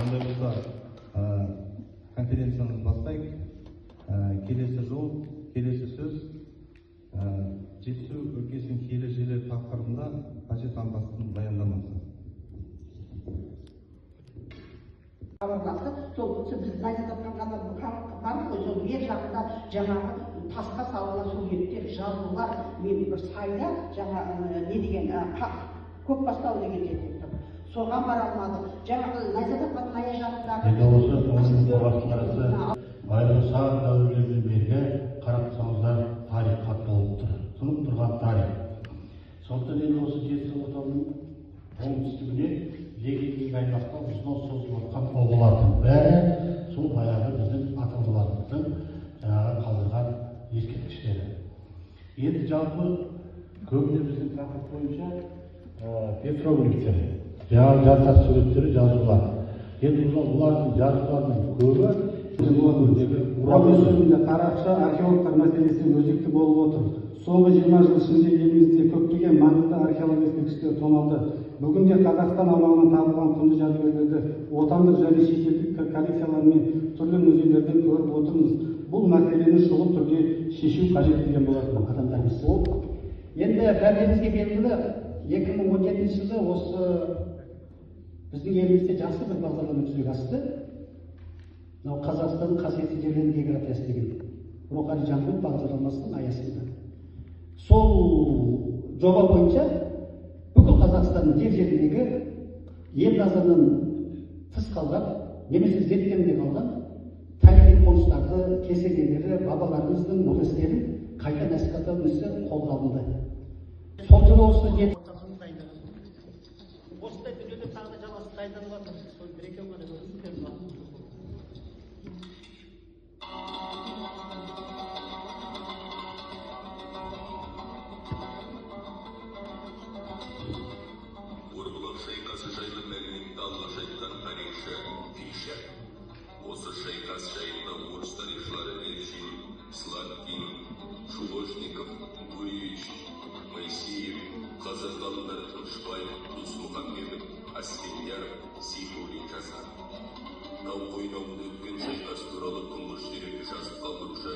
Андай болса, конференцияны бастайық. Келесі жол, келесі сөз, жетісу өлкесінің киелі жерлері тақырыбында Қажет Амбастың баяндамасы. Сол біз айтып жатқан бар ғой, сол ер жағында жаңағы тасқа салынған суреттер, жазулар, мен бір сайда жаңа не деген Көкбастау деген жерде тұр. Соған бара алмадық. Жаңағы Найзат апаның аяқ жағындағы Байырғы сағат дәуірлерінен бергі қарап тұрсаңыздар тарих қатты болып тұр. Тұнып тұрған тарих. Сондықтан енді осы жетісу орталығының оңтүстігіне егеменді аймақта осынау созылып жатқан обалардың бәрі сол баяғы біздің ата-бабаларымыздың жаңағы қалдырған ескерткіштері. Енді жалпы көбіне біздің тақырып бойынша петроглифтер, жаңағы жартас суреттері, жазулар. Енді бұлардың жазуларының көбі Сөзінде қарақшы археологтар мәселесі өзекті болып отыр. Соңғы 20 жыл ішінде елімізде көптеген маңызды археологиялық ескерткіштер тоналды. Бүгінде Қазақстан аумағынан табылған құнды жәдігерлерді отандық және шетелдік коллекциялар мен түрлі музейлерден көріп отырмыз. Бұл мәселені шұғыл түрде шешу қажет деген болатын адамдарымыз. Енді бәріңізге белгілі 2017 жылы осы біздің елімізде жақсы бір бағдарлама жүзеге асты. Қазақстанның қасиетті жерлерінің географиясы деген рухани жаңғыру бағдарламасының аясында. Сол жоба бойынша бүкіл Қазақстанның жер-жеріндегі ел назарынан тыс қалған, немесе зерттелмей қалған тарихи қоныстарды, кесенелері, бабаларымыздың мұражайларын қайта насихаттау ісі қолға алынды. Сол жылы осы осындай дүниелер тағы да жалғасып дайындалып жатыр. Сол бір-екеу ғана көрсетіп Осы шайқас жайында орыс тарихшылары Левшин, Славкин, Шулошников, Гуревич, Моисеев, қазақ ғалымдары Тынышбаев, Досмұхамедов, Асфендияров, Сейфуллин жазған. Тау қойнауында өткен шайқас туралы тұңғыш деректі жазып қалдырушы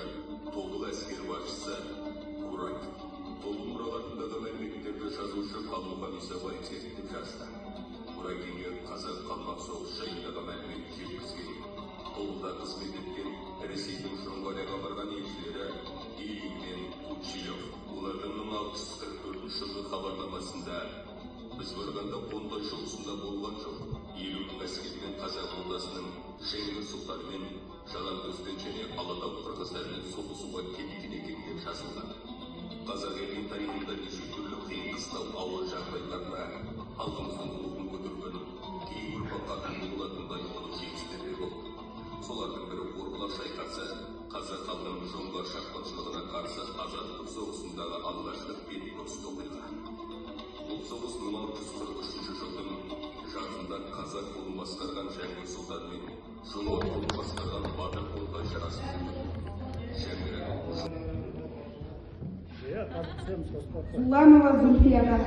тобыл әскер басшысы Куракин. Тобыл мұрағатындағы мәліметтерді жазушы Қалмұқан Исабаев зерттеп жазды. Куракинге қазақ қалмақ соғыс жайындағы мәлімет жеткізген. Тобылда қызмет еткен Ресейдің Жоңғарияға барған елшілері Ильин мен Кучилев. Олардың 1644 жылғы хабарламасында біз барғанда қондай шоғысында болған жоқ. 50 әскермен қазақ ордасының Шеңгір сұлтанымен Жалаңтөстен және Алатау қырғыздарымен соғысуға кеткен екенге жазылған. Қазақ елінің тарихында неше түрлі қиын қыстау ауыр жағдайларда халқымыздың рухын көтерген кейбір ұрпаққа болатындай ұлы жеңістер де болды. Солардың бірі Орбұлақ шайқасы, қазақ халқының жоңғар шапқыншылығына қарсы азаттық соғысындағы алғашқы бетбұрысты оқиға. Бұл соғыс 1643 жылдың жазында қазақ қолын басқарған Жәңгір сұлтан мен жоңғар қолын басқарған Батыр қолға жарасты. Зуланова Зульфияға